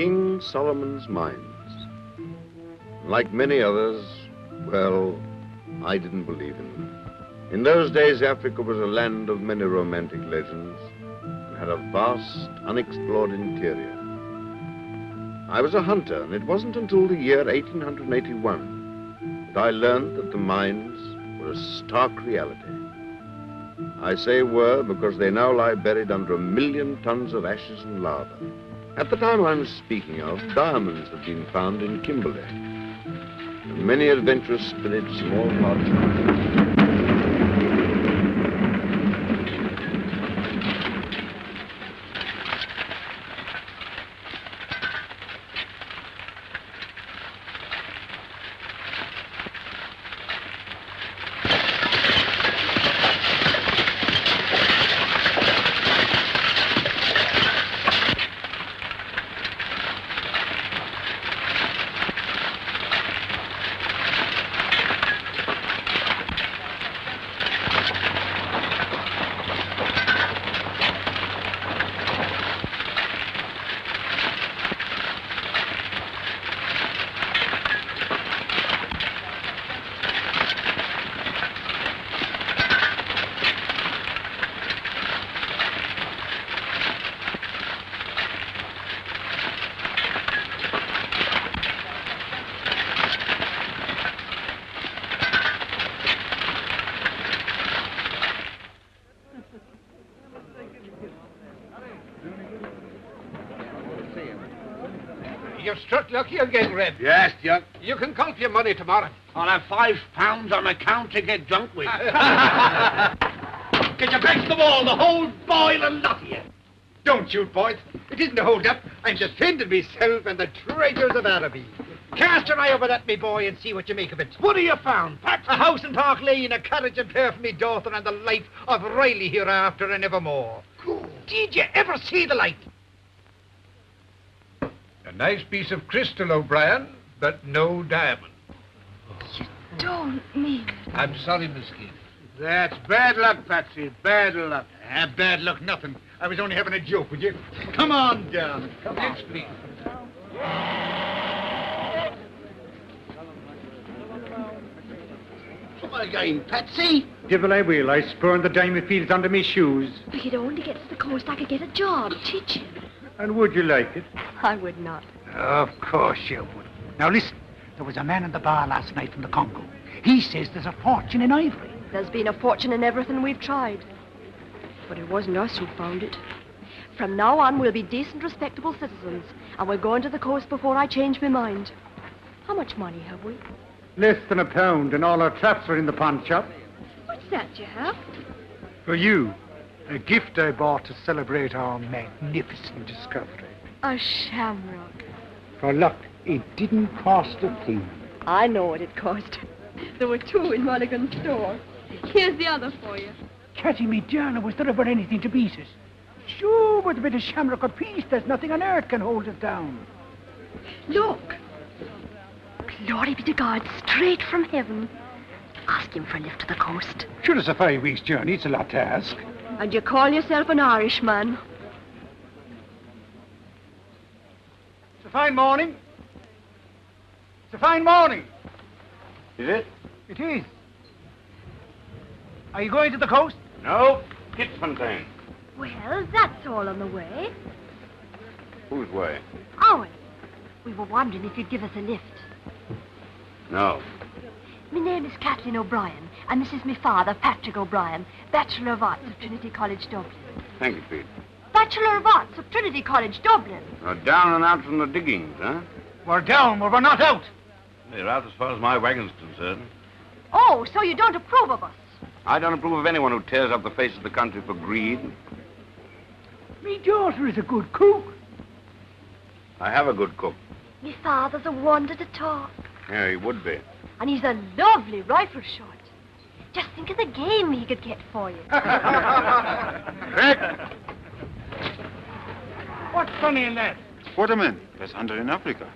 King Solomon's Mines. Like many others, well, I didn't believe in them. In those days, Africa was a land of many romantic legends and had a vast, unexplored interior. I was a hunter, and it wasn't until the year 1881 that I learned that the mines were a stark reality. I say were because they now lie buried under 1 million tons of ashes and lava. At the time I'm speaking of, diamonds have been found in Kimberley, and many adventurous spirits from all parts of the world. You've struck lucky again, Red. Yes, Jock. You can count your money tomorrow. I'll have £5 on account to get drunk with. Get your backs to the wall, the whole boil and lot of you. Don't shoot, boys. It isn't a hold-up. I'm defending myself and the traitors of Araby. Cast your eye over that, me boy, and see what you make of it. What have you found, Pat? A house in Park Lane, a carriage and pair for me daughter, and the life of Riley hereafter and evermore. Did you ever see the like? A nice piece of crystal, O'Brien, but no diamond. You don't mean it. I'm sorry, Miss Keith. That's bad luck, Patsy. Bad luck. Bad luck, nothing. I was only having a joke with you. Come on down. Come on. Next, please. What again, Patsy? Devil I will. I spurned the diamond fields under me shoes. If you'd only get to the coast, I could get a job teaching. And would you like it? I would not. Of course you would. Now listen, there was a man in the bar last night from the Congo. He says there's a fortune in ivory. There's been a fortune in everything we've tried. But it wasn't us who found it. From now on, we'll be decent, respectable citizens, and we're going to the coast before I change my mind. How much money have we? Less than £1, and all our traps are in the pawn shop. What's that you have? For you, a gift I bought to celebrate our magnificent discovery. A shamrock. For luck, it didn't cost a thing. I know what it cost. There were 2 in Mulligan's store. Here's the other for you. Catty me darling, was there ever anything to beat it? Sure, with a bit of shamrock apiece, there's nothing on earth can hold it down. Look. Glory be to God, straight from heaven. Ask him for a lift to the coast. Sure, it's a 5 weeks' journey. It's a lot to ask. And you call yourself an Irishman? It's a fine morning. It's a fine morning. Is it? It is. Are you going to the coast? No. Kitfontein. Well, that's all on the way. Whose way? Ours. We were wondering if you'd give us a lift. No. My name is Kathleen O'Brien, and this is my father, Patrick O'Brien, Bachelor of Arts of Trinity College, Dublin. Thank you, Pete. Bachelor of Arts of Trinity College, Dublin. Down and out from the diggings, huh? We're down, but we're not out. They're out as far as my wagon's concerned. Oh, so you don't approve of us? I don't approve of anyone who tears up the face of the country for greed. Me daughter is a good cook. I have a good cook. Me father's a wonder to talk. Yeah, he would be. And he's a lovely rifle shot. Just think of the game he could get for you. Rick! What's funny in that? Quartermain, that's hunter in Africa.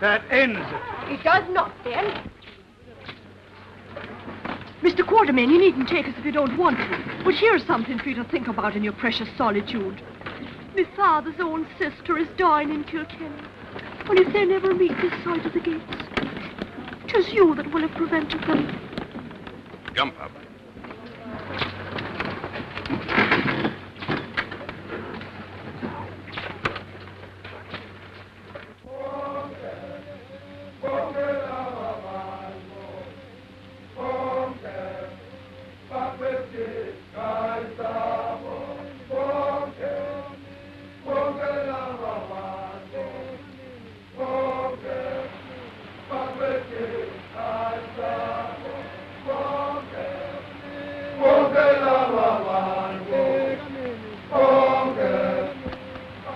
That ends it. It does not, then. Mr. Quartermain, you needn't take us if you don't want to. But here's something for you to think about in your precious solitude. My father's own sister is dying in Kilkenny. And if they never meet this side of the gates, 'tis you that will have prevented them. Jump up.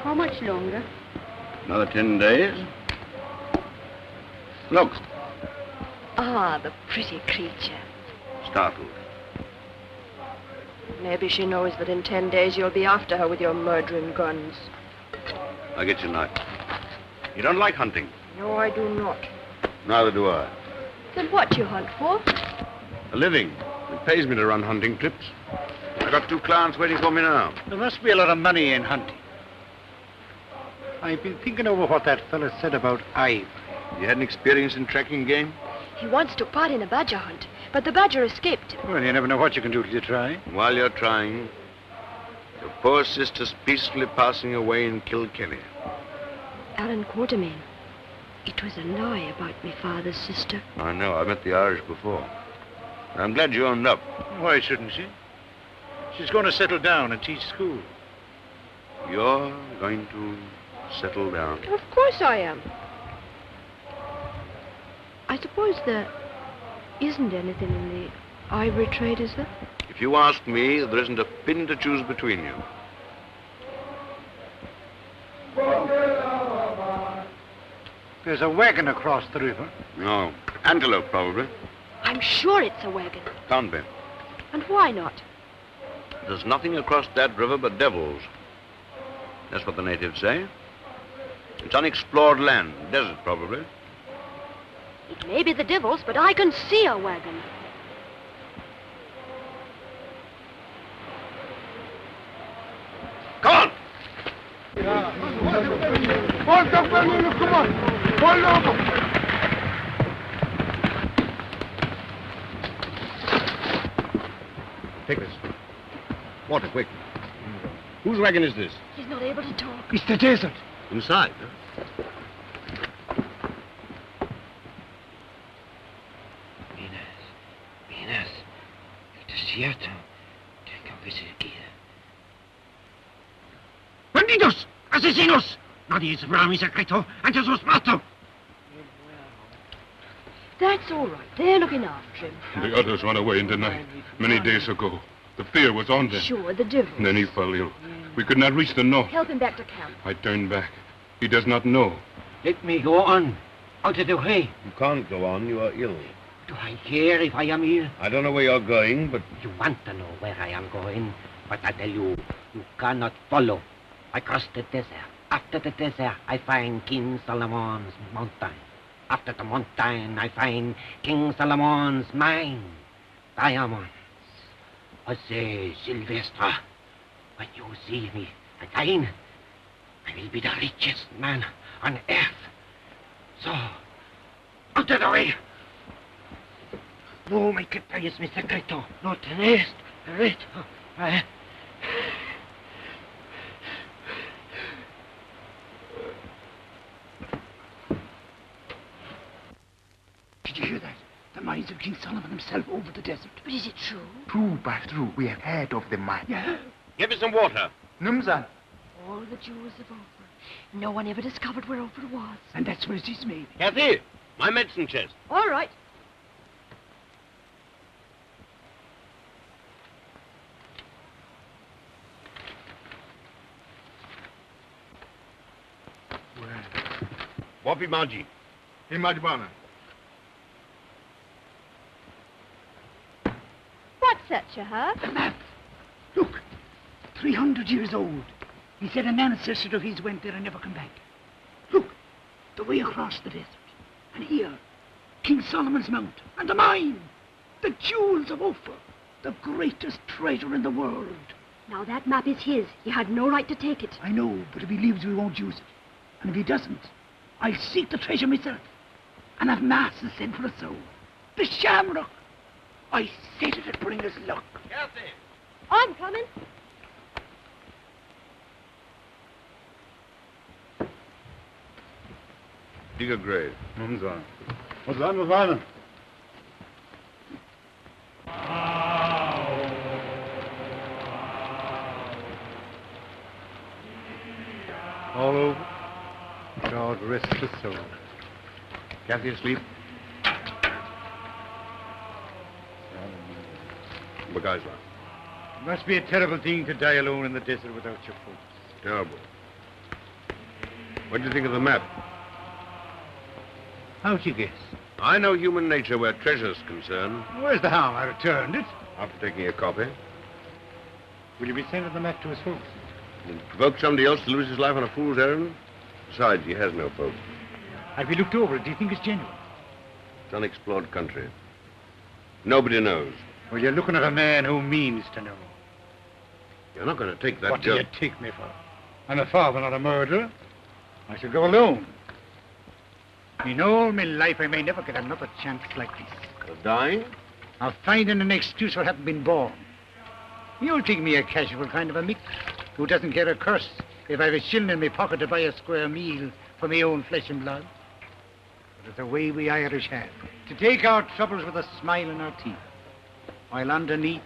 How much longer? Another 10 days. Look, Ah, the pretty creature. startled. Maybe she knows that in 10 days you'll be after her with your murdering guns. I'll get your knife. You don't like hunting? No, I do not. Neither do I. Then what do you hunt for? A living. It pays me to run hunting trips. I got 2 clients waiting for me now. There must be a lot of money in hunting. I've been thinking over what that fellow said about ivory. You had an experience in tracking game? He once took part in a badger hunt, but the badger escaped him. Well, you never know what you can do till you try. While you're trying, your poor sister's peacefully passing away in Kilkenny. Allan Quartermain. It was a lie about my father's sister. I know. I met the Irish before. I'm glad you owned up. Why shouldn't she? She's going to settle down and teach school. You're going to settle down. Of course I am. I suppose there isn't anything in the ivory trade, is there? If you ask me, there isn't a pin to choose between you. There's a wagon across the river. No. Antelope, probably. I'm sure it's a wagon. Can't be. And why not? There's nothing across that river but devils. That's what the natives say. It's unexplored land. Desert, probably. It may be the devils, but I can see a wagon. Come on! Come on! Hold over! Take this. Water, quick. Whose wagon is this? He's not able to talk. It's the desert. Inside, huh? Minas, el desierto. Tengo que seguir. ¡Bandidos! ¡Asesinos! Nadie sabrá mi secreto antes os mato. That's all right. They're looking after him. The others ran away in the night, many days ago. The fear was on them. Sure, the devils. And then he fell ill. We could not reach the north. Help him back to camp. I turned back. He does not know. Let me go on. Out of the way. You can't go on. You are ill. Do I care if I am ill? I don't know where you're going, but You want to know where I am going, but I tell you, you cannot follow. I cross the desert. After the desert, I find King Solomon's mountain. After the mountain, I find King Solomon's mine. Diamonds. I say, Sylvestre, when you see me again, I will be the richest man on earth. So, out of the way. No me quites mi secreto. No tenés derecho. Did you hear that? The mines of King Solomon himself over the desert. But is it true? True by true, we have heard of the mine. Yeah. Give me some water. Numzan. All the jewels of Wafford. No one ever discovered where Wafford was. And that's where it is, maybe. Kathy, my medicine chest. All right. Wapi Maji. Himadbana. What's that you have? The map. Look, 300 years old. He said an ancestor of his went there and never come back. Look, the way across the desert. And here, King Solomon's Mount and the mine. The jewels of Wafford, the greatest treasure in the world. Now, that map is his. He had no right to take it. I know, but if he leaves, we won't use it. And if he doesn't, I'll seek the treasure myself. And have mass is sent for a soul. The shamrock. I said it'd bring us luck. Kathy! I'm coming. Dig a grave. What's that, my father? All over. God rest his soul. Kathy asleep? Bagajla. It must be a terrible thing to die alone in the desert without your folks. Terrible. What do you think of the map? How'd you guess? I know human nature where treasure's concerned. Where's the harm? I returned it. After taking a copy. Will you be sending the map to his folks? And provoke somebody else to lose his life on a fool's errand? Besides, he has no folk. Have you looked over it? Do you think it's genuine? It's unexplored country. Nobody knows. Well, you're looking at a man who means to know. You're not going to take that What do job. you take me for? I'm a father, not a murderer. I shall go alone. In all my life, I may never get another chance like this. Of dying? Of finding an excuse for having been born. You'll think me a casual kind of a mick who doesn't care a curse if I've a shilling in my pocket to buy a square meal for my own flesh and blood. But it's the way we Irish have, to take our troubles with a smile in our teeth, while underneath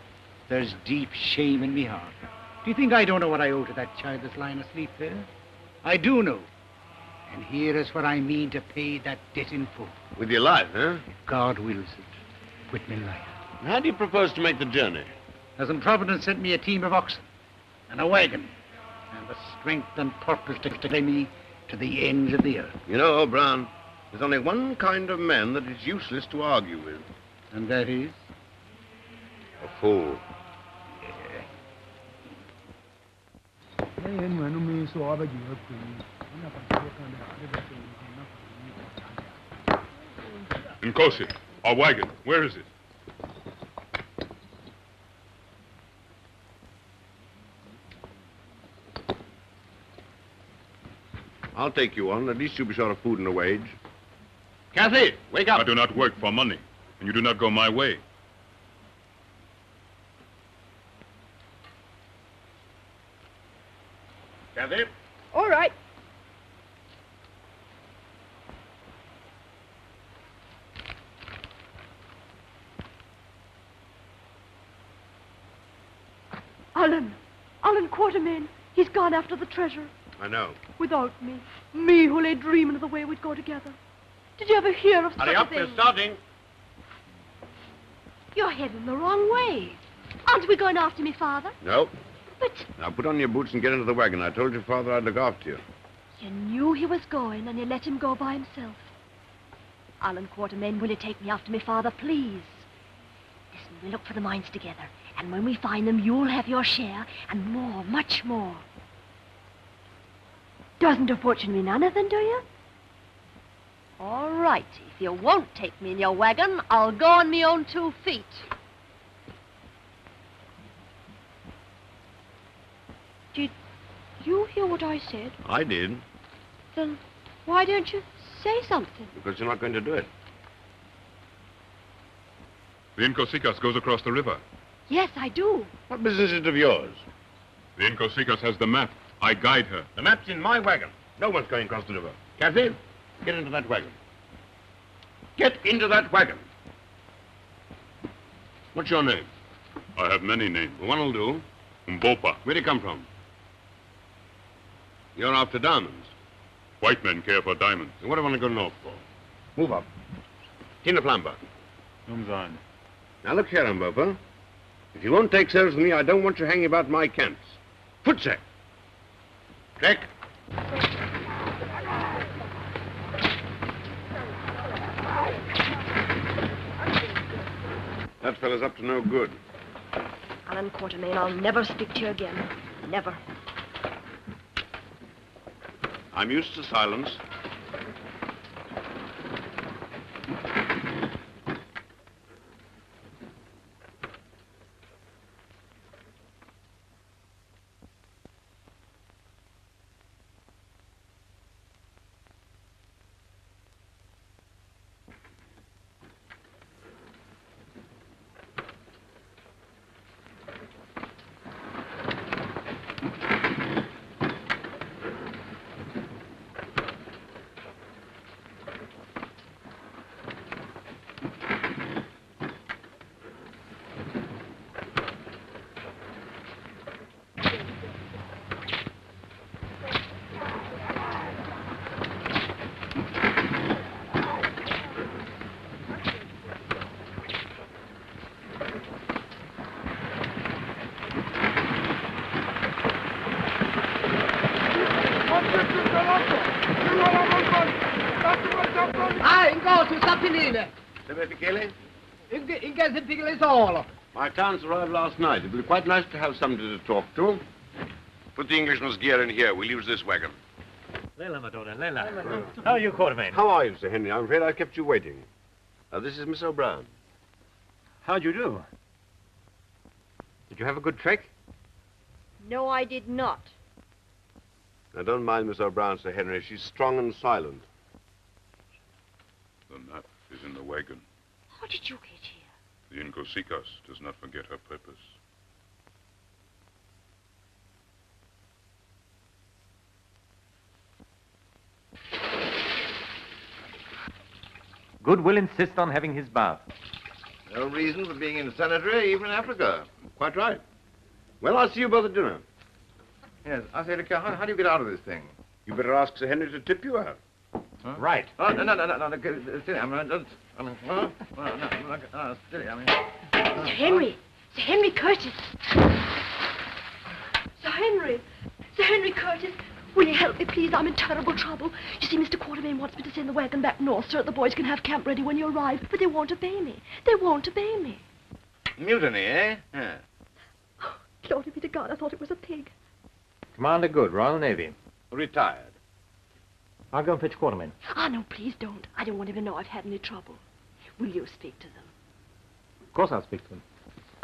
there's deep shame in me heart. Do you think I don't know what I owe to that child that's lying asleep there? I do know. And here is what I mean to pay that debt in full. With your life, huh? If God wills it, with me life. How do you propose to make the journey? Hasn't Providence sent me a team of oxen and a wagon and the strength and purpose to carry me to the ends of the earth? You know, O'Brien, there's only one kind of man that is useless to argue with. And that is? A fool. Nkosi, our wagon, where is it? I'll take you on. At least you'll be short of food and a wage. Kathy, wake up. I do not work for money, and you do not go my way. Kathy? All right. Allan Quartermain. He's gone after the treasure. I know. Without me. Me who lay dreaming of the way we'd go together. Did you ever hear of such Hurry a up, thing? we're starting. You're heading the wrong way. Aren't we going after me, Father? No. But Now put on your boots and get into the wagon. I told your father I'd look after you. you knew he was going, and you let him go by himself. Allan Quartermain, will you take me after me, Father, please? Listen, we'll look for the mines together. And when we find them, you'll have your share, and more, much more. Doesn't a fortune mean anything, do you? All right. If you won't take me in your wagon, I'll go on me own 2 feet. Did you hear what I said? I did, Then why don't you say something? because you're not going to do it. The Inkosikas goes across the river. Yes, I do. What business is it of yours? The Inkosikas has the map. I guide her. The map's in my wagon. No one's going across the river. Kathy, get into that wagon. Get into that wagon. What's your name? I have many names. Well, one'll do. Mbopa. Where'd you come from? You're after diamonds. White men care for diamonds. What do I want to go north for? Move up. Tina Plamba. Umzine. Now look here, Mbopa. If you won't take service with me, I don't want you hanging about my camps. Footsack. Check. That fellow's up to no good. Allan Quartermain, I'll never speak to you again. Never. I'm used to silence. Ingato sappiline. Deve Michele? Ingato piccole solo. My clients arrived last night. It will be quite nice to have somebody to talk to. Put the Englishman's gear in here. We'll use this wagon. Lela, Madonna, Lela. How are you, Quartermain? How are you, Sir Henry? I'm afraid I kept you waiting. This is Miss O'Brien. How'd you do? Did you have a good trek? No, I did not. Now, don't mind Miss O'Brien, Sir Henry. She's strong and silent. The map is in the wagon. How did you get here? The Inkoseekas does not forget her purpose. Good will insist on having his bath. No reason for being in sanitary, even in Africa. Quite right. Well, I'll see you both at dinner. Yes, I say, look here, how do you get out of this thing? You better ask Sir Henry to tip you out. Huh? Right. Oh, no, steady, steady, Sir Henry! Sir Henry Curtis! Sir Henry Curtis! Will you help me, please? I'm in terrible trouble. You see, Mr. Quartermain wants me to send the wagon back north so that the boys can have camp ready when you arrive, but they won't obey me. They won't obey me. Mutiny, eh? Yeah. Oh, glory be to God, I thought it was a pig. Commander Good, Royal Navy. Retired. I'll go and fetch Quartermain. Ah, no, please don't. I don't want him to know I've had any trouble. Will you speak to them? Of course I'll speak to them.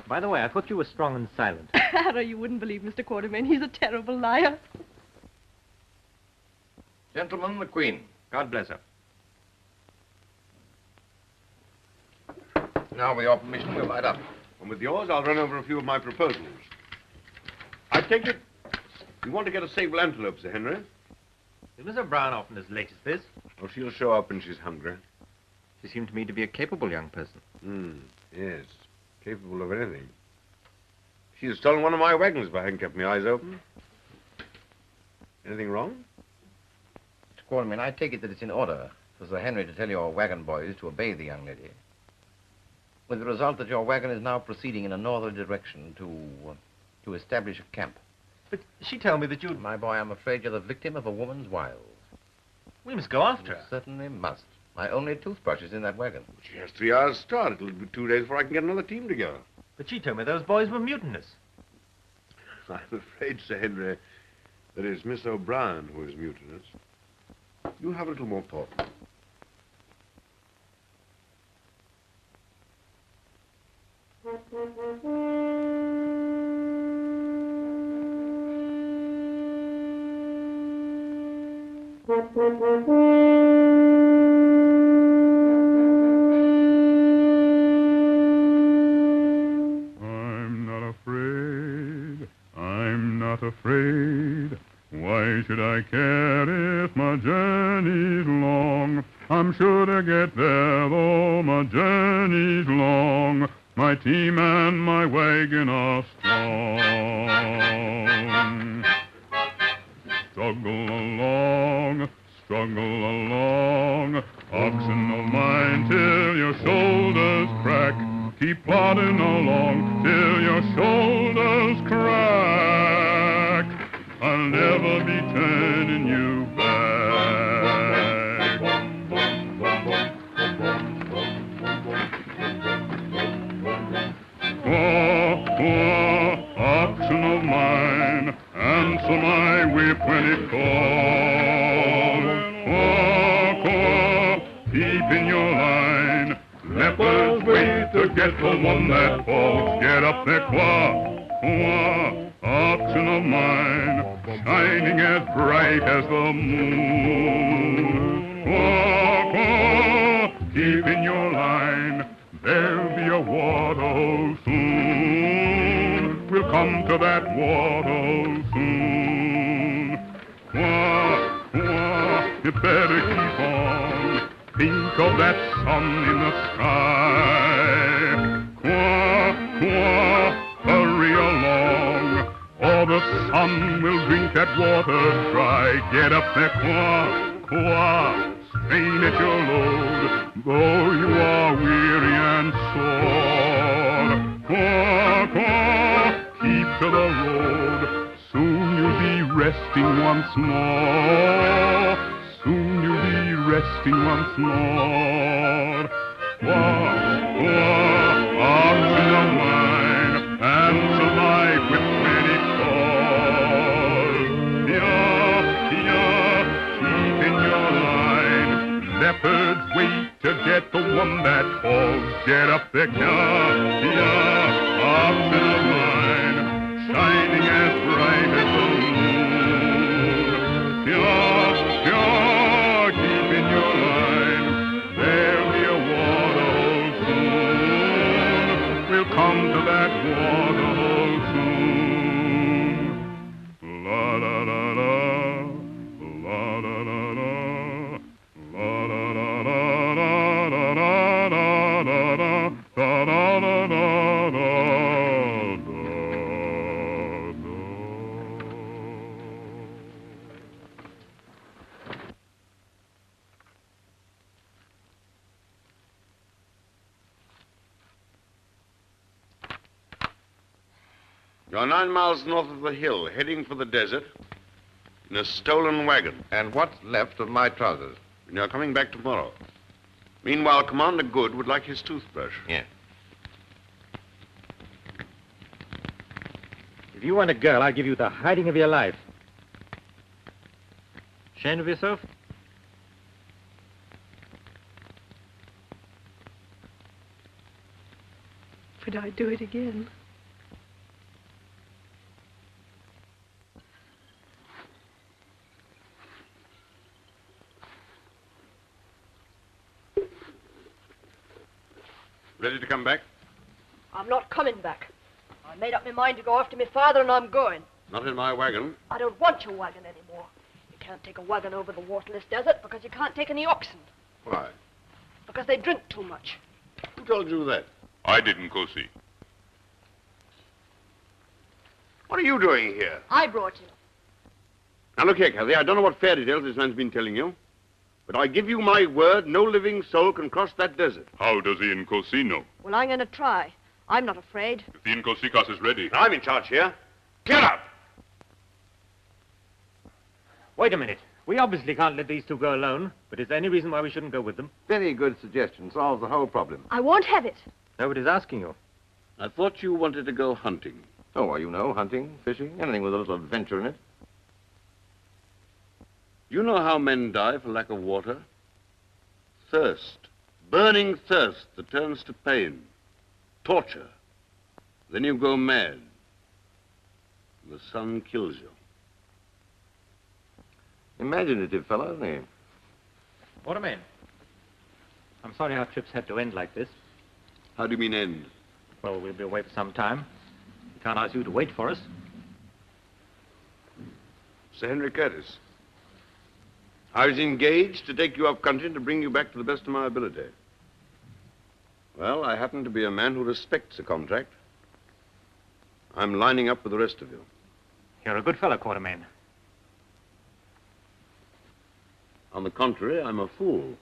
By the way, I thought you were strong and silent. Harry, you wouldn't believe Mr. Quartermain. He's a terrible liar. Gentlemen, the Queen. God bless her. Now, with your permission, we'll light up. And with yours, I'll run over a few of my proposals. I take it you want to get a sable antelope, Sir Henry? Is Miss O'Brien often as late as this? Well, she'll show up when she's hungry. She seemed to me to be a capable young person. Yes. Capable of anything. She'd have stolen one of my wagons if I hadn't kept my eyes open. Anything wrong? Mr. Quartermain, I take it that it's in order for Sir Henry to tell your wagon boys to obey the young lady. With the result that your wagon is now proceeding in a northerly direction to establish a camp. But she told me that you'd... My boy, I'm afraid you're the victim of a woman's wiles. We must go after her. You certainly must. My only toothbrush is in that wagon. She has 3 hours start. It'll be 2 days before I can get another team together. But she told me those boys were mutinous. I'm afraid, Sir Henry, that it's Miss O'Brien who is mutinous. You have a little more thought. I'm not afraid. Why should I care if my journey's long? I'm sure to get there though my journey's long. My team and my wagon are strong. Struggle along, oxen of mine, till your shoulders crack. Keep plodding along till your shoulders crack. I'll never be turning you back. Oxen of mine, answer my whip when it calls. Keep in your line. Lepers wait to get the one that falls. Get up there, oxen of mine, shining as bright as the moon. Keep in your line. There'll be a waterhole soon. We'll come to that waterhole soon. You better keep on. Think of that sun in the sky. Hurry along, or the sun will drink that water dry. Get up there, strain at your load, though you are weary and sore. Keep to the road, soon you'll be resting once more. Soon you'll be resting once more. Oxen of mine, answer my whip when it calls. Keep in your line. Leopards wait to get the one that falls. Get up there, oxen of mine, shining as bright as the moon. Keep in your line. There'll be a waterhole soon. We'll come to that waterhole soon. La la la la, la la la la, la la la la la la la la la la la la. You're 9 miles north of the hill, heading for the desert in a stolen wagon. And what's left of my trousers? And you're coming back tomorrow. Meanwhile, Commander Good would like his toothbrush. Yeah. If you want a girl, I'll give you the hiding of your life. Ashamed of yourself? Would I do it again? Ready to come back? I'm not coming back. I made up my mind to go after my father, and I'm going. Not in my wagon. I don't want your wagon anymore. You can't take a wagon over the waterless desert because you can't take any oxen. Why? Because they drink too much. Who told you that? I didn't, Kosi. What are you doing here? I brought you. Now, look here, Kathy. I don't know what fairy tales this man's been telling you, but I give you my word, no living soul can cross that desert. How does the Nkosi know? Well, I'm going to try. I'm not afraid. If the Nkosikas is ready. I'm in charge here. Get up! Wait a minute. We obviously can't let these two go alone, but is there any reason why we shouldn't go with them? Very good suggestion. Solves the whole problem. I won't have it. Nobody's asking you. I thought you wanted to go hunting. Oh, well, you know, hunting, fishing, anything with a little adventure in it. You know how men die for lack of water? Thirst. Burning thirst that turns to pain. Torture. Then you go mad. And the sun kills you. Imaginative fellow, isn't he? Quartermain, I'm sorry our trips had to end like this. How do you mean end? Well, we'll be away for some time. We can't ask you to wait for us. Sir Henry Curtis. I was engaged to take you up country and to bring you back to the best of my ability. Well, I happen to be a man who respects a contract. I'm lining up with the rest of you. You're a good fellow, Quartermain. On the contrary, I'm a fool.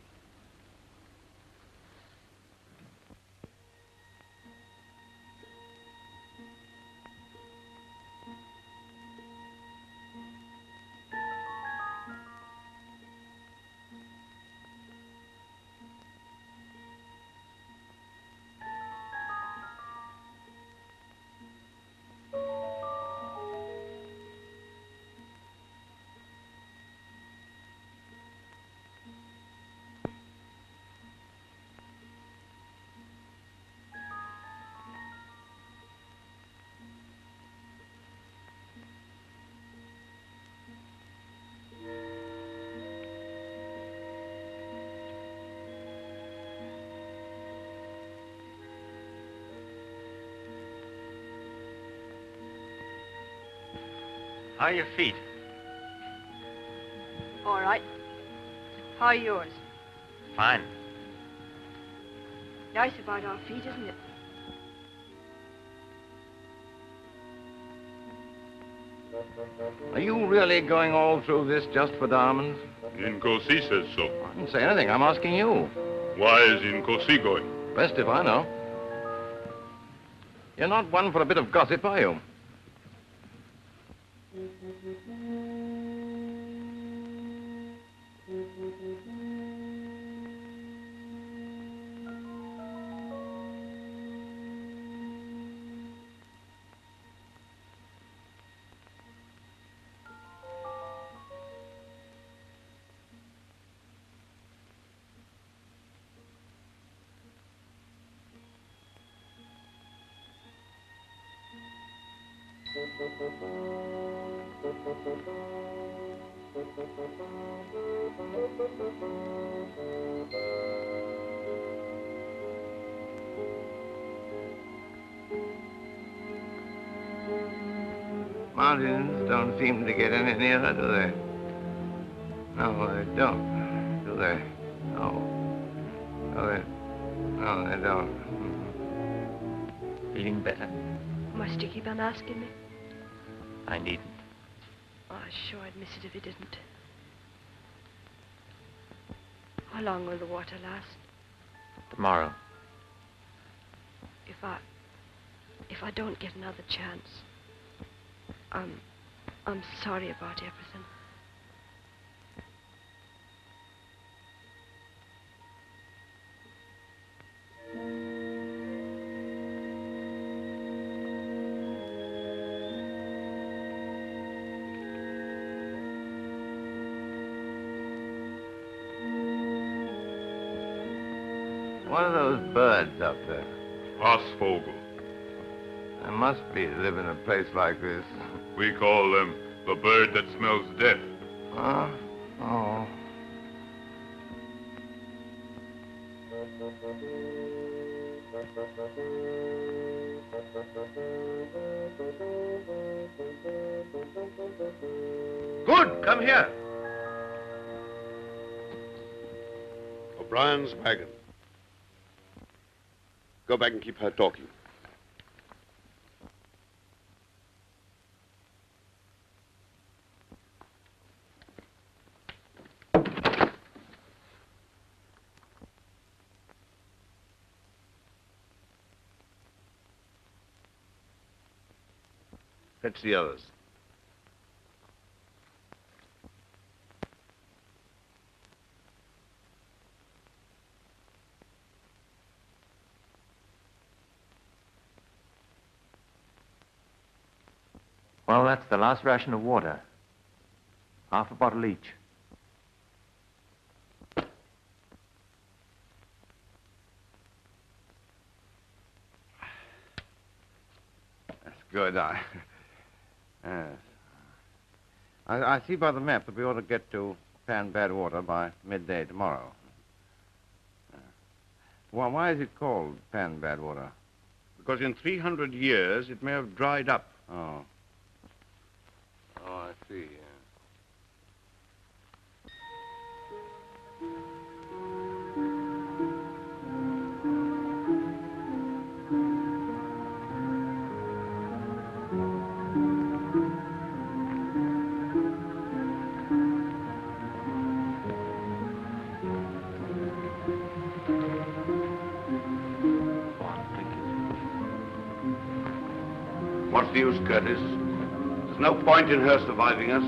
How are your feet? All right. How are yours? Fine. Nice about our feet, isn't it? Are you really going all through this just for diamonds? Nkosi says so. I didn't say anything. I'm asking you. Why is Nkosi going? Best if I know. You're not one for a bit of gossip, are you? Mountains don't seem to get any nearer, do they? No, they don't, do they? No. No, they don't. Feeling better? Must you keep on asking me? I needn't. Oh, sure, I'd miss it if you didn't. How long will the water last? Tomorrow. If I don't get another chance, I'm sorry about everything. What are those birds up there? Haasvogel. They must be live in a place like this. We call them the bird that smells death. Huh? Oh. Good, come here. O'Brien's wagon. Go back and keep her talking. Fetch the others. Well, that's the last ration of water. Half a bottle each. That's good. Yes. I see by the map that we ought to get to Pan Bad Water by midday tomorrow. Well, why is it called Pan Bad Water? Because in 300 years, it may have dried up. Oh. Oh, I see, yeah. What's the use, Curtis? There's no point in her surviving us.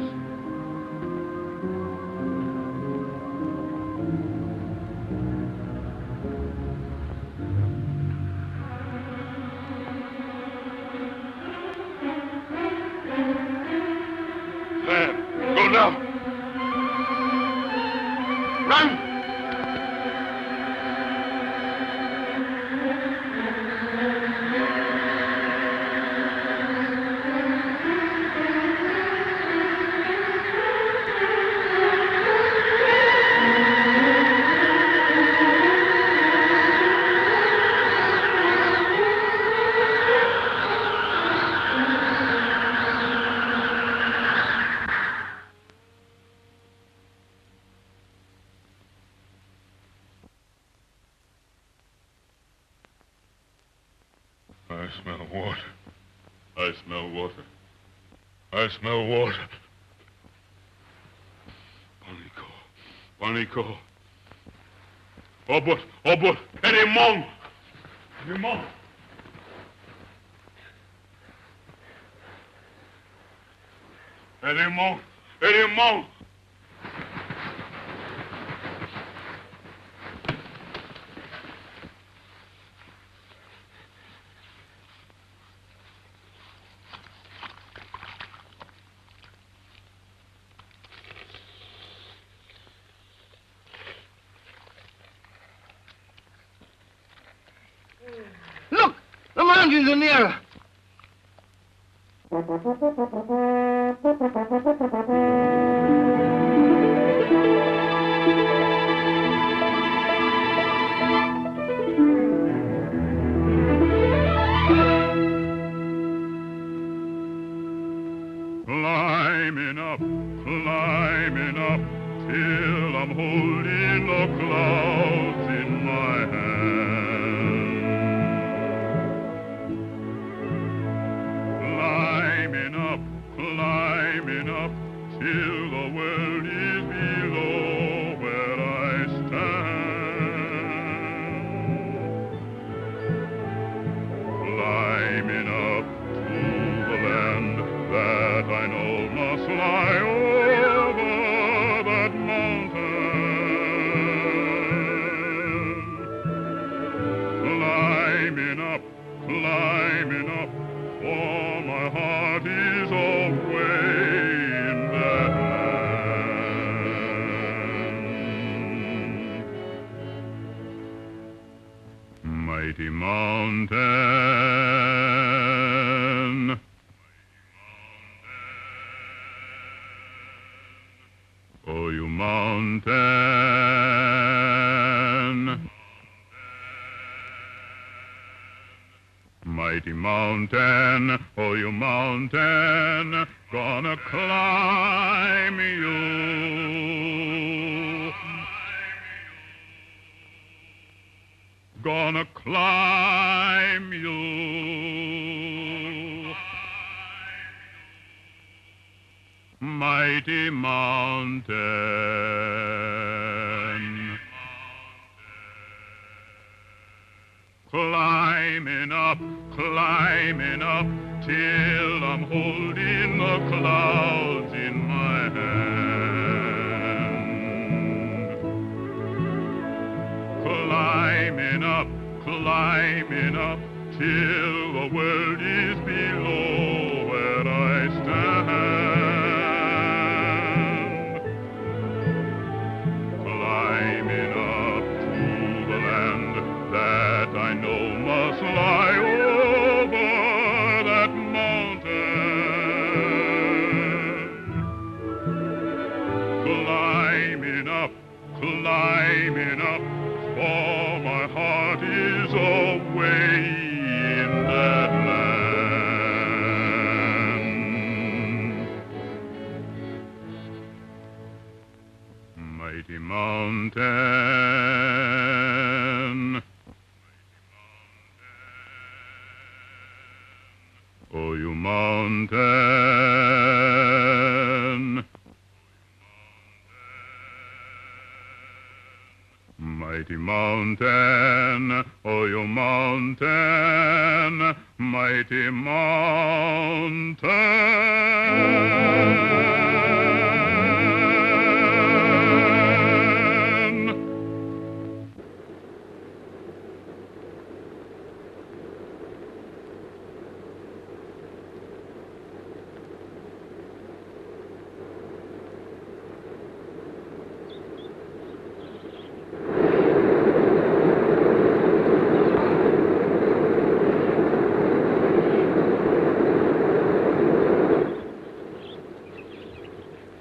Sam, go now. Run! I smell water. I smell water. I smell water. Panico. Obot, Erimon. Look! The mountains are nearer. Climbing up, till I'm holding the clouds in my hand. Climbing up, till the world is below where I stand. Climbing up to the land that I know must lie over that mountain. Climbing up, for my heart is away in that land. Mighty mountain, oh, you mountain, mighty mountain, oh, you mountain, gonna climb you. Gonna climb you. Mighty mountain, climbing up, till I'm holding the clouds in my hand. Climbing up, till the world is below where I stand. Climbing up to the land that I know must lie over that mountain. Climbing up, for my heart is away in that land. Mighty mountain, oh, you mountain, mighty mountain, oh, you mountain, mighty mountain.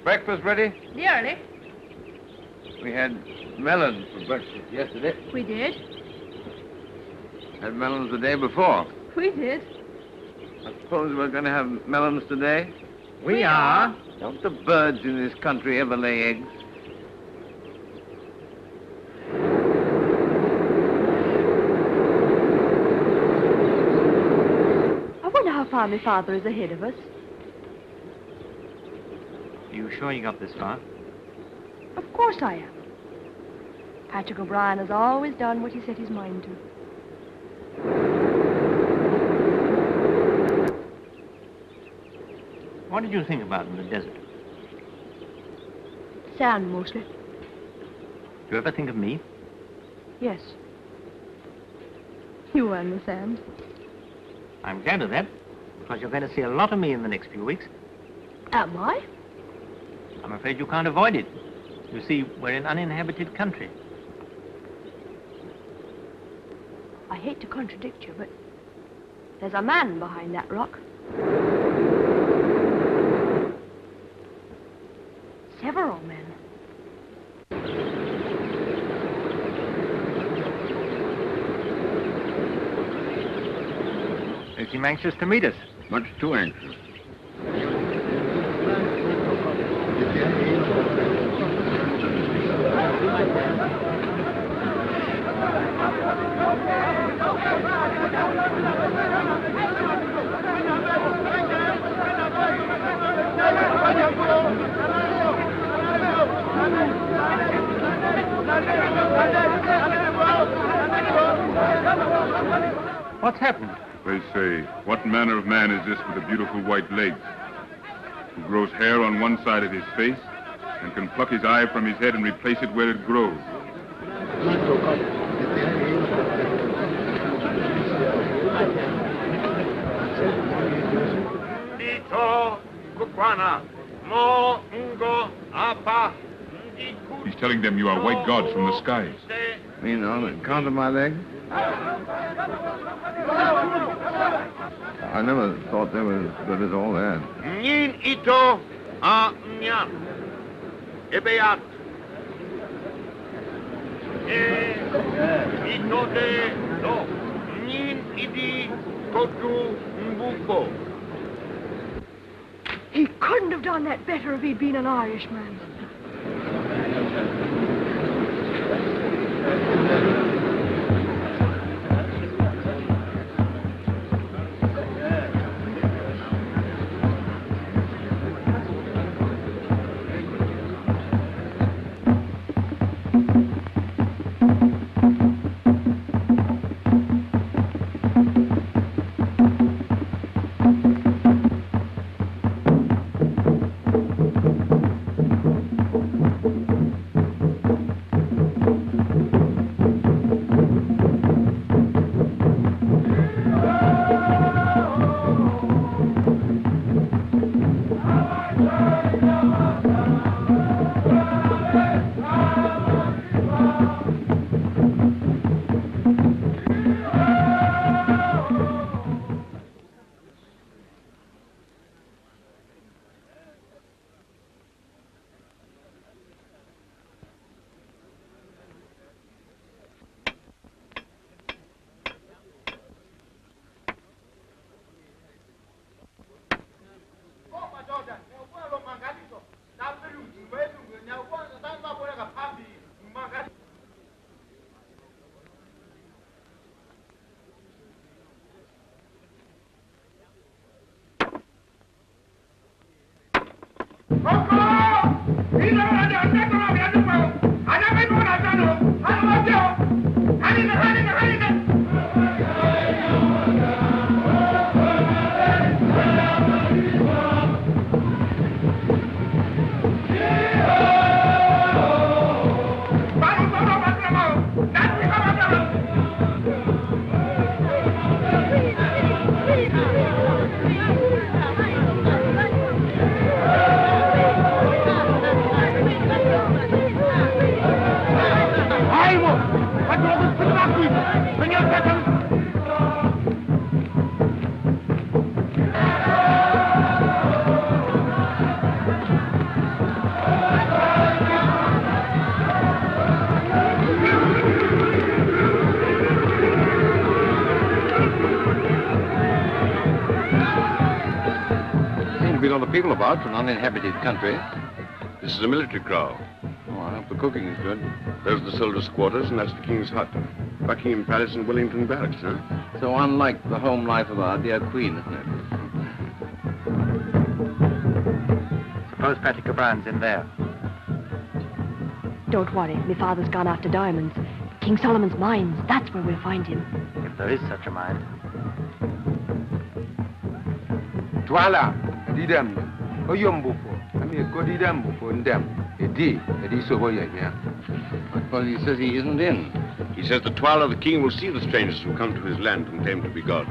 Breakfast ready? Nearly. We had melons for breakfast yesterday. We did. Had melons the day before. We did. I suppose we're going to have melons today? We are. Don't the birds in this country ever lay eggs? I wonder how far my father is ahead of us. Are you sure you got this far? Of course I am. Patrick O'Brien has always done what he set his mind to. What did you think about in the desert? Sand, mostly. Do you ever think of me? Yes. You were in the sand. I'm glad of that, because you're going to see a lot of me in the next few weeks. Am I? I'm afraid you can't avoid it. You see, we're in uninhabited country. I hate to contradict you, but there's a man behind that rock. You seem anxious to meet us. Much too anxious. What's happened? They say, what manner of man is this with the beautiful white legs, who grows hair on one side of his face and can pluck his eye from his head and replace it where it grows? He's telling them you are white gods from the skies. You know, the count of my legs? I never thought they were as good as all that. Nyin ito a nyan. Ebeat. Ito de do. Nyin idi kotu mbuko. He couldn't have done that better if he'd been an Irishman. People about from an uninhabited country. This is a military crowd. Oh, I hope the cooking is good. Those are the soldiers' quarters, and that's the King's hut. Buckingham Palace and Wellington Barracks, huh? So unlike the home life of our dear Queen, isn't it? Suppose Patrick O'Brien's in there. Don't worry, my father's gone after diamonds. King Solomon's mines, that's where we'll find him. If there is such a mine. Twala, Didam, Oyumbufo. I mean, go Didam before them. It is over here. Well, he says he isn't in. He says the Twala, the king, will see the strangers who come to his land and claim to be gods.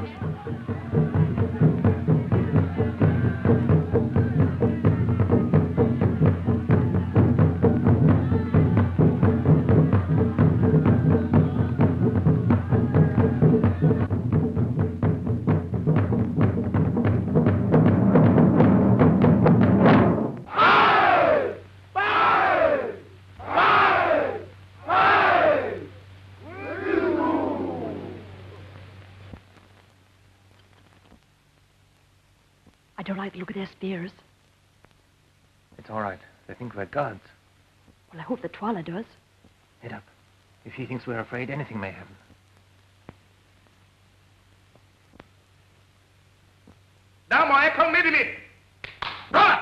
don't like the look of their spears. It's all right. They think we're gods. Well, I hope that Twala does. Head up. If he thinks we're afraid, anything may happen. Now, my come with me. Run!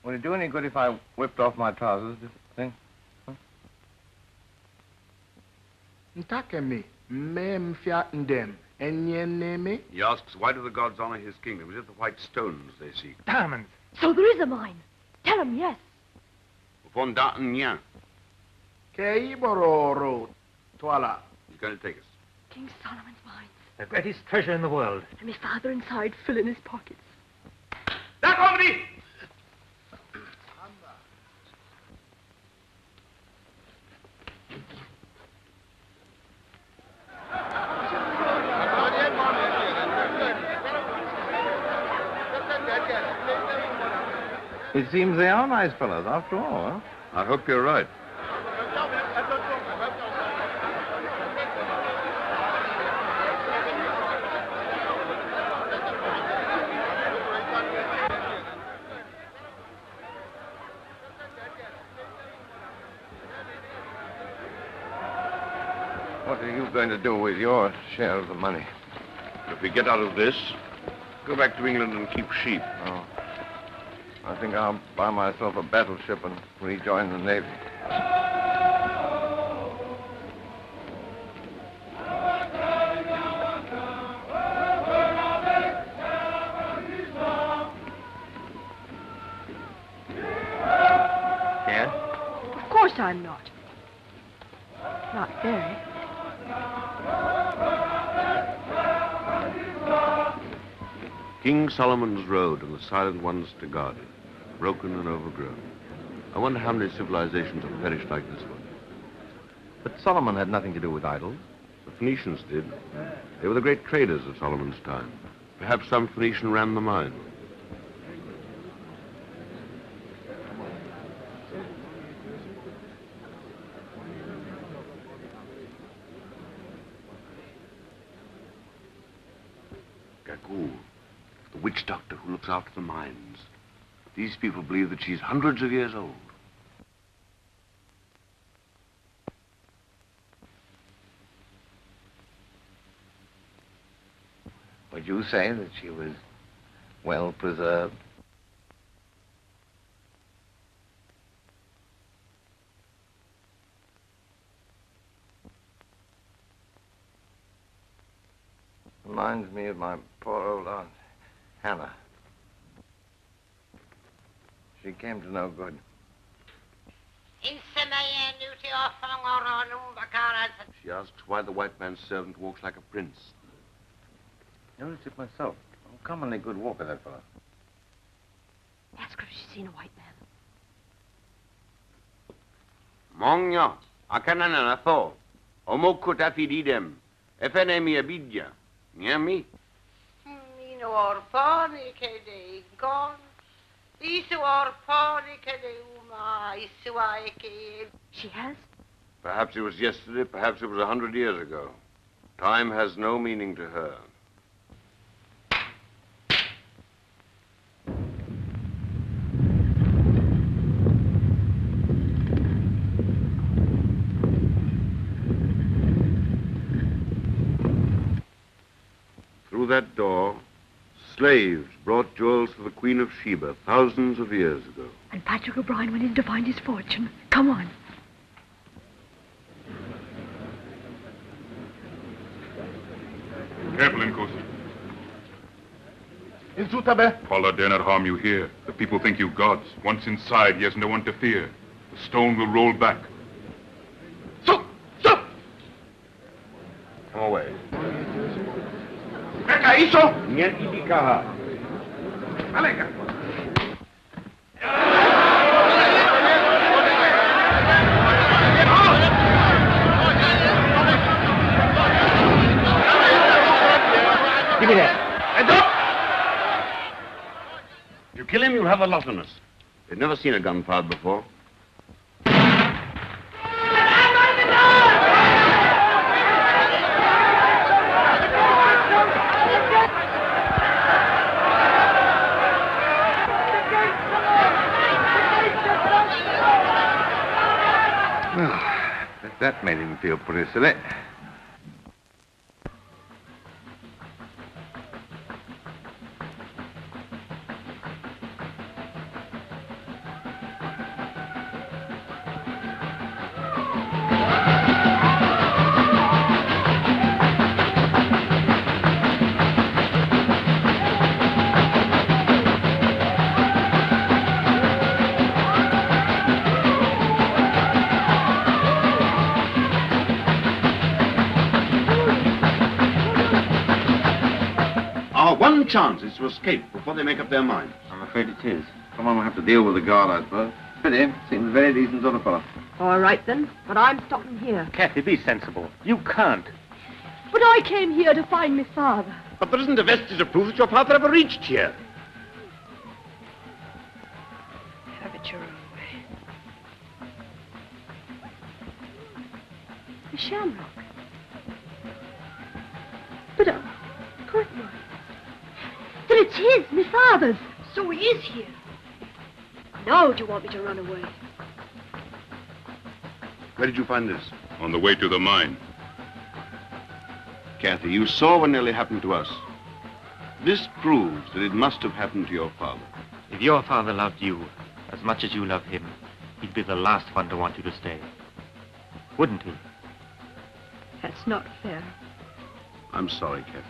Would it do any good if I whipped off my trousers, do you think? Ntakemi, mem fiatin dem, enyeneme. He asks, why do the gods honor his kingdom? Is it the white stones they seek? Diamonds! So there is a mine. Tell him yes. Fondatnya. Kei bororo, Twala. He's going to take us. King Solomon's mines. The greatest treasure in the world. And my father inside filling his pockets. That company! It seems they are nice fellows, after all, huh? I hope you're right. What are you going to do with your share of the money? If we get out of this, go back to England and keep sheep. Oh. I think I'll buy myself a battleship and rejoin the Navy. Yeah? Of course I'm not. Not very. King Solomon's road and the silent ones to guard it, broken and overgrown. I wonder how many civilizations have perished like this one. But Solomon had nothing to do with idols. The Phoenicians did. They were the great traders of Solomon's time. Perhaps some Phoenician ran the mine. Gagu, the witch doctor who looks after the mines. These people believe that she's hundreds of years old. Would you say that she was well preserved? Reminds me of my poor old aunt, Hannah. She came to no good. She asks why the white man's servant walks like a prince. Noticed it myself. Uncommonly good walker, that fellow. Ask her if she's seen a white man. Mongya, akanana tho, omokut afididem, efenemi abidja, nyami. Mino orpani kede gon, isu orpani kede uma, isu aike. She has? Perhaps it was yesterday, perhaps it was 100 years ago. Time has no meaning to her. Through that door, slaves brought jewels to the Queen of Sheba thousands of years ago. And Patrick O'Brien went in to find his fortune. Come on. Careful, Nkosi. In Sutabe? Paula dare not harm you here. The people think you gods. Once inside, he has no one to fear. The stone will roll back. Stop! Come away. Eka iso! Nyen idikaha. Give me that. If you kill him, you'll have a lot on us. They've never seen a gun fired before. Well, that made him feel pretty silly. Our one chance is to escape before they make up their minds. I'm afraid it is. Someone will have to deal with the guard, I suppose. Pity. Seems a very decent sort of fellow. All right, then. But I'm stopping here. Kathy, be sensible. You can't. But I came here to find my father. But there isn't a vestige of proof that your father ever reached here. Have it your own way. The shamrock. But, Quartermain. But it's his, my father's. So he is here. Now do you want me to run away? Where did you find this? On the way to the mine. Kathy, you saw what nearly happened to us. This proves that it must have happened to your father. If your father loved you as much as you love him, he'd be the last one to want you to stay. Wouldn't he? That's not fair. I'm sorry, Kathy.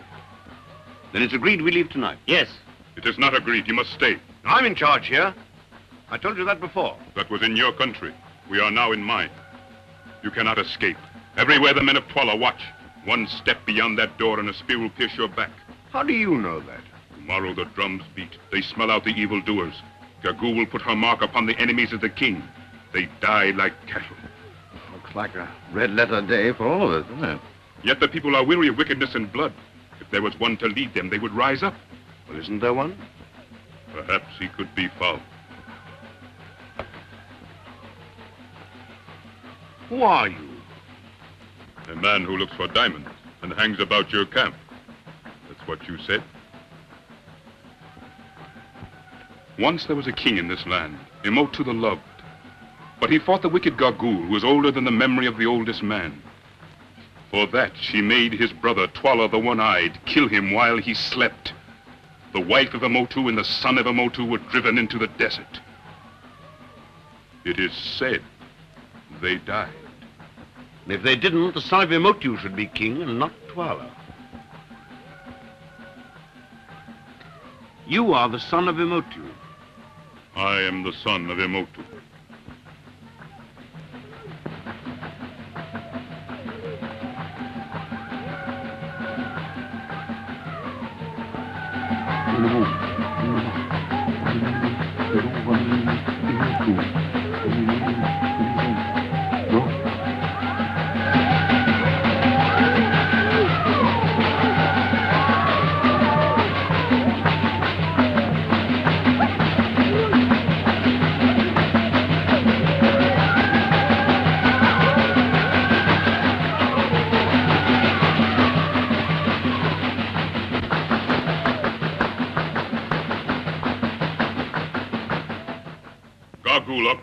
Then it's agreed we leave tonight. Yes. It is not agreed. You must stay. I'm in charge here. I told you that before. That was in your country. We are now in mine. You cannot escape. Everywhere the men of Twala watch. One step beyond that door and a spear will pierce your back. How do you know that? Tomorrow the drums beat. They smell out the evildoers. Gagu will put her mark upon the enemies of the king. They die like cattle. Looks like a red letter day for all of us, doesn't it? Yet the people are weary of wickedness and blood. If there was one to lead them, they would rise up. Well, isn't there one? Perhaps he could be found. Who are you? A man who looks for diamonds and hangs about your camp. That's what you said. Once there was a king in this land, Emotu the Loved. But he fought the wicked Gagu, who was older than the memory of the oldest man. For that, she made his brother, Twala the One-Eyed, kill him while he slept. The wife of Emotu and the son of Emotu were driven into the desert. It is said they died. If they didn't, the son of Emotu should be king and not Twala. You are the son of Emotu. I am the son of Emotu.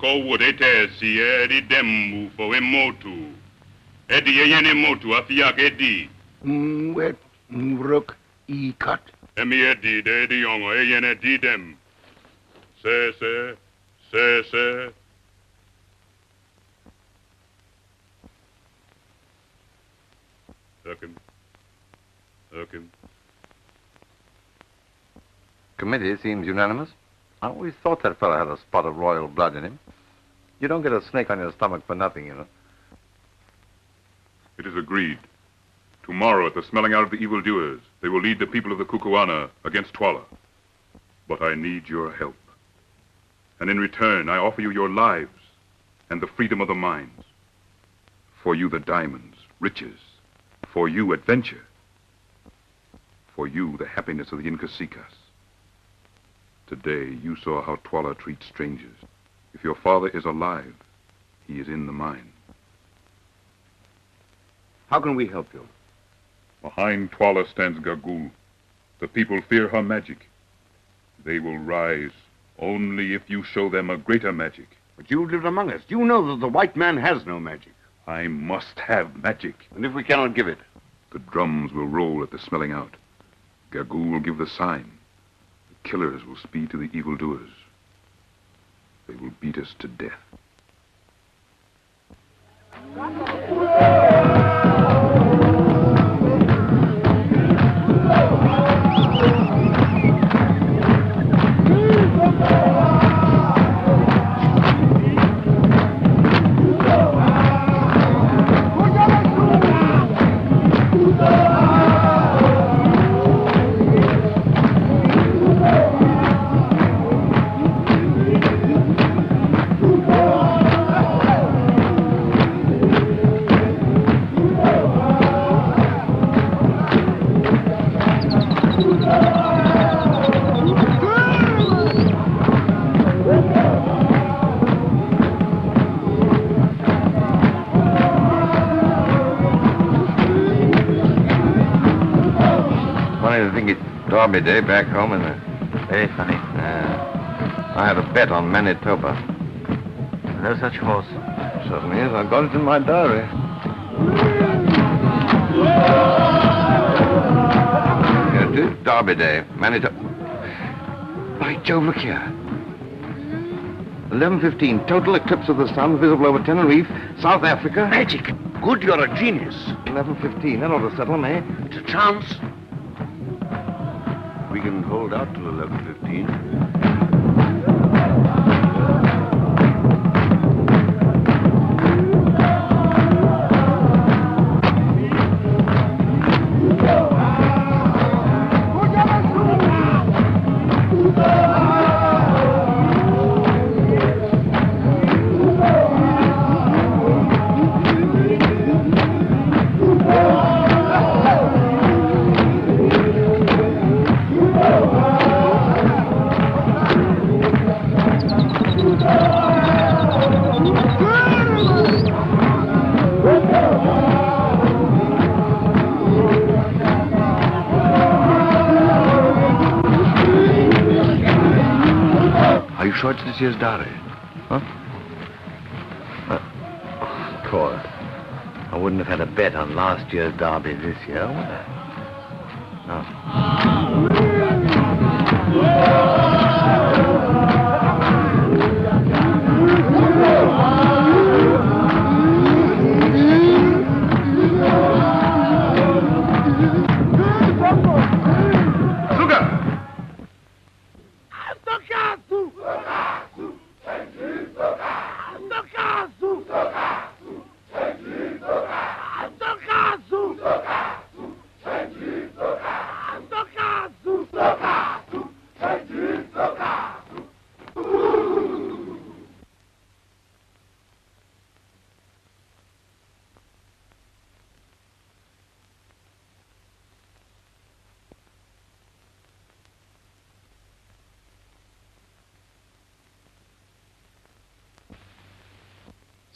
Ko would etesi edi demu fo Emotu. Edi yen Emotu afiak edi. Wet mruk e cut. Emi edi de edi yongo yen edi dem. Se. Hook him. Committee seems unanimous. I always thought that fellow had a spot of royal blood in him. You don't get a snake on your stomach for nothing, you know. It is agreed. Tomorrow, at the smelling out of the evildoers, they will lead the people of the Kukuana against Twala. But I need your help. And in return, I offer you your lives and the freedom of the mines. For you, the diamonds, riches. For you, adventure. For you, the happiness of the Incasicas. Today, you saw how Twala treats strangers. If your father is alive, he is in the mine. How can we help you? Behind Twala stands Gagul. The people fear her magic. They will rise only if you show them a greater magic. But you lived among us. You know that the white man has no magic. I must have magic. And if we cannot give it? The drums will roll at the smelling out. Gagul will give the sign. The killers will speed to the evildoers. They will beat us to death. Derby Day back home in the... Very funny. I had a bet on Manitoba. No such horse. Certainly is. I've got it in my diary. Here it is. Derby Day. Manitoba. By Jove, look here. 11:15. Total eclipse of the sun visible over Tenerife, South Africa. Magic. Good, you're a genius. 11:15. That ought to settle them, eh? It's a chance. We can hold out till 11:15. Are you sure it's this year's diary? Huh? Of course. I wouldn't have had a bet on last year's derby this year, would I?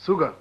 Sugar.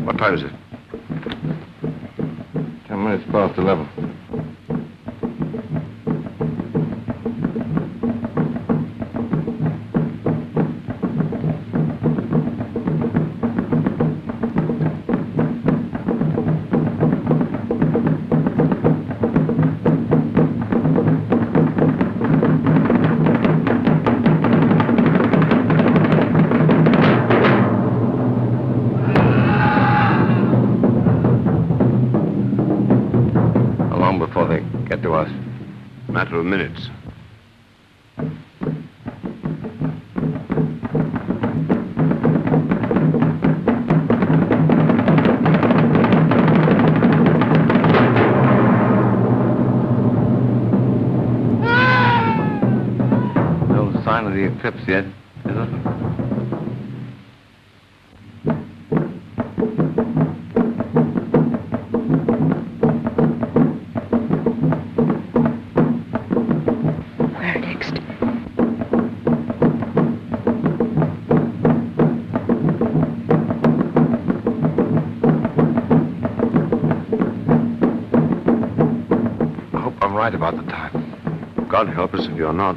What time is it? 10 minutes past 11. Matter of minutes. No sign of the eclipse yet, is there? Right about the time. God help us if you're not.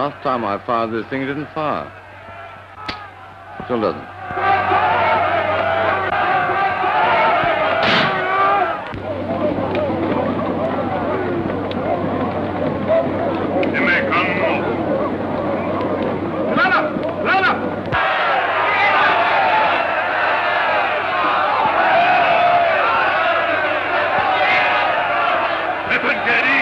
Last time I fired, this thing didn't fire. Still doesn't. Here they come. Run up! Run up! Weapon ready.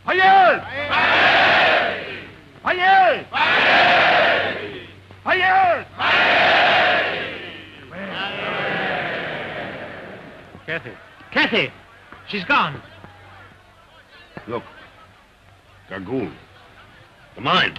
Hayır! Hayır! Hayır! Kathy. Kathy! She's gone. Look. Dragoon. The mine.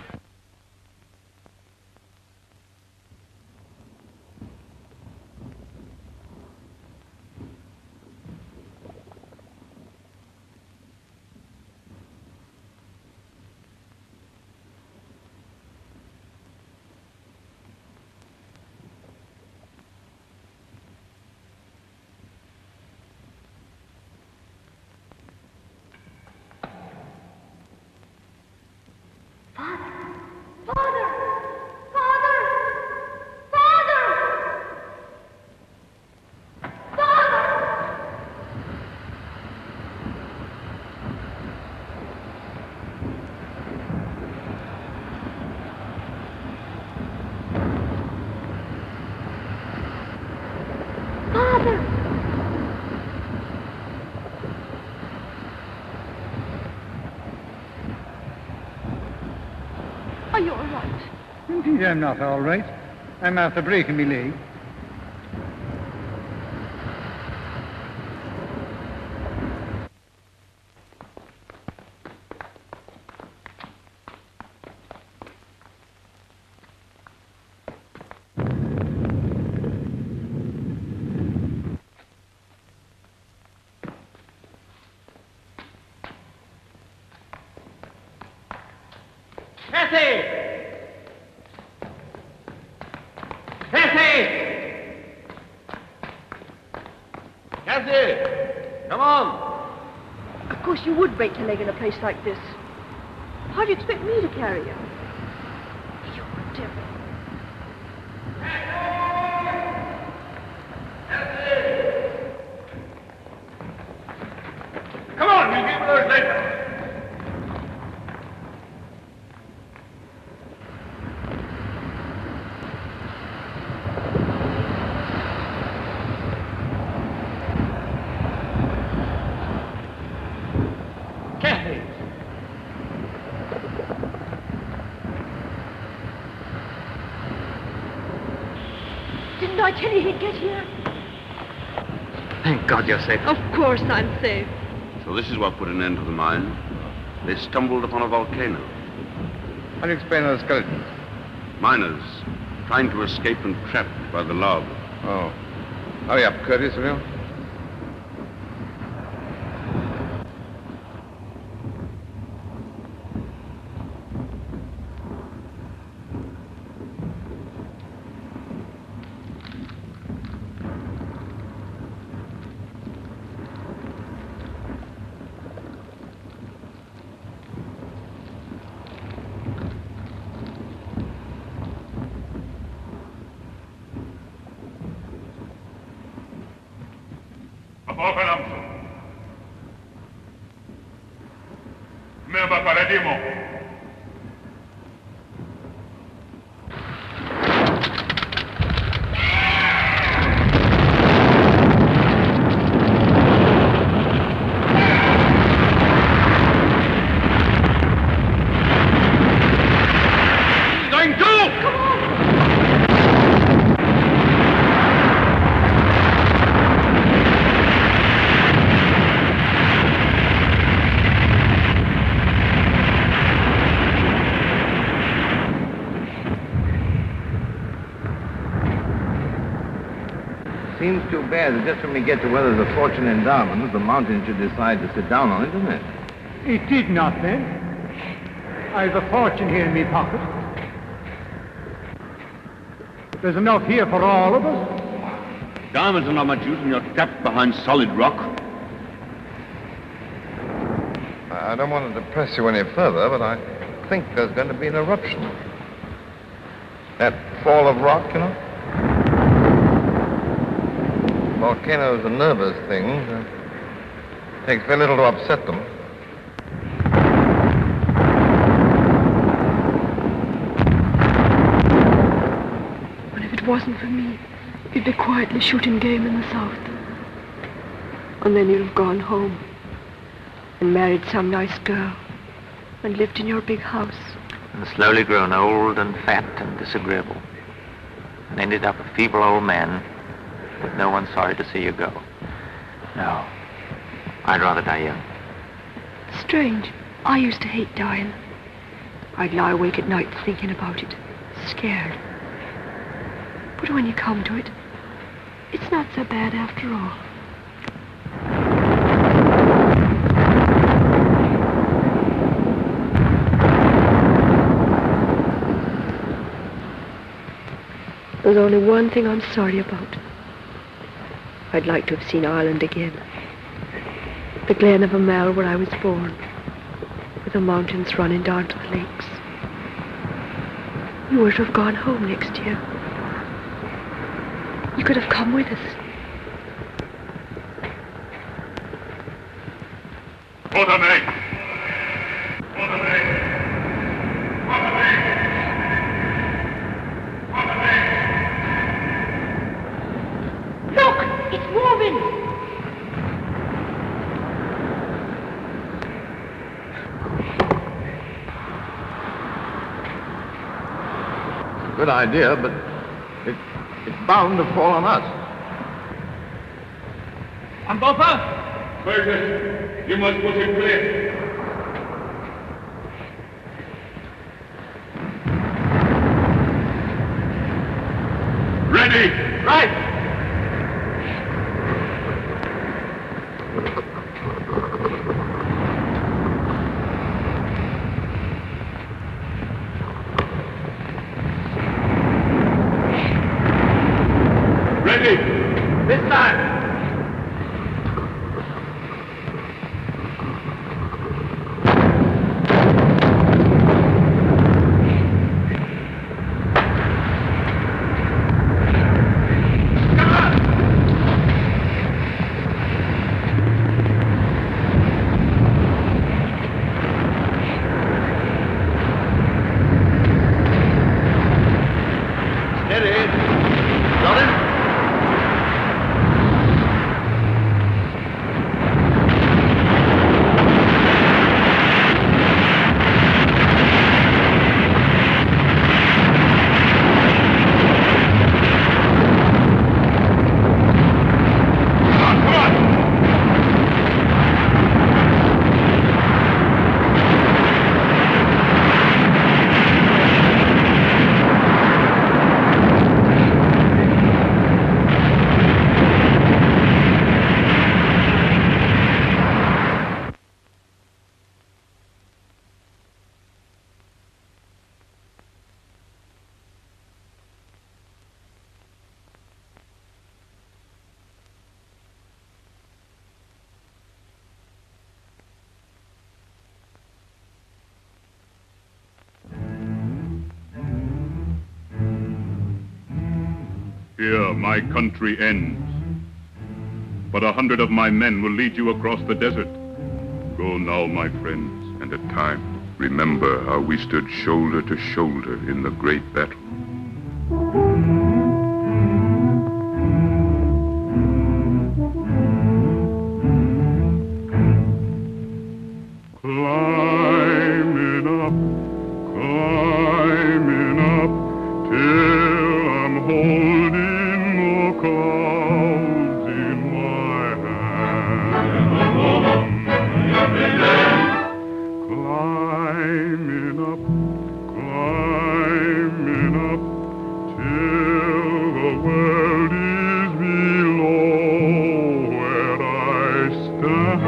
you all right? Indeed, I'm not all right. I'm after breaking my leg. Of course you would break your leg in a place like this. How do you expect me to carry you? You devil. Come on, we'll be with us later. Didn't I tell you he'd get here? Thank God you're safe. Of course I'm safe. So this is what put an end to the mine. They stumbled upon a volcano. How do you explain those skeletons? Miners trying to escape and trapped by the lava. Oh. Hurry up, Curtis, will you? Seems too bad that just when we get to where there's a fortune in diamonds, the mountain should decide to sit down on it, doesn't it? It did not, then. I've a fortune here in my pocket. There's enough here for all of us. Diamonds are not much use when you're trapped behind solid rock. I don't want to depress you any further, but I think there's going to be an eruption. That fall of rock, you know? Volcanoes are nervous things. Takes very little to upset them. But if it wasn't for me, you'd be quietly shooting game in the south. And then you'd have gone home and married some nice girl and lived in your big house. And slowly grown old and fat and disagreeable. And ended up a feeble old man with no one sorry to see you go. No, I'd rather die young. Strange. I used to hate dying. I'd lie awake at night thinking about it, scared. But when you come to it, it's not so bad after all. There's only one thing I'm sorry about. I'd like to have seen Ireland again. The glen of Amel where I was born, with the mountains running down to the lakes. You were to have gone home next year. You could have come with us. Quartermain! Good idea, but it's bound to fall on us. Ambopa? Curtis, you must put in place. Ready! Right! Ready! This time! Here my country ends. But 100 of my men will lead you across the desert. Go now, my friends, and at times remember how we stood shoulder to shoulder in the great battle. Climbing up, till I'm holding the clouds in my hand. Climbing up, till the world is below where I stand.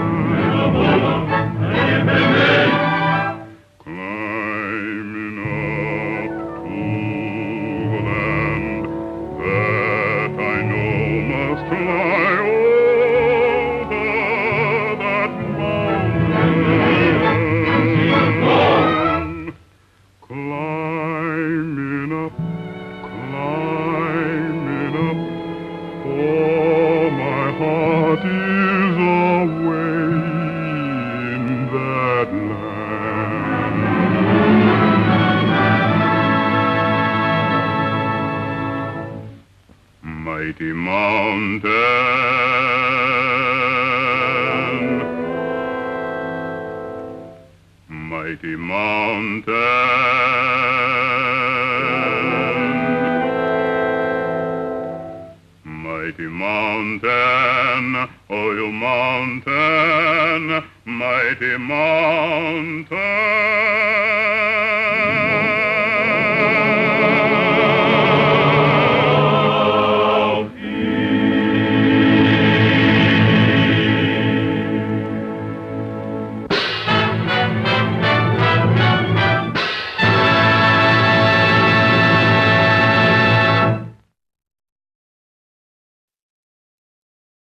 Climbing up to the land that I know must lie over that mountain. Climbing up, for my heart is away in that land. Mighty mountain, mighty mountain, mighty mountain, oh you mountain, mighty mountain.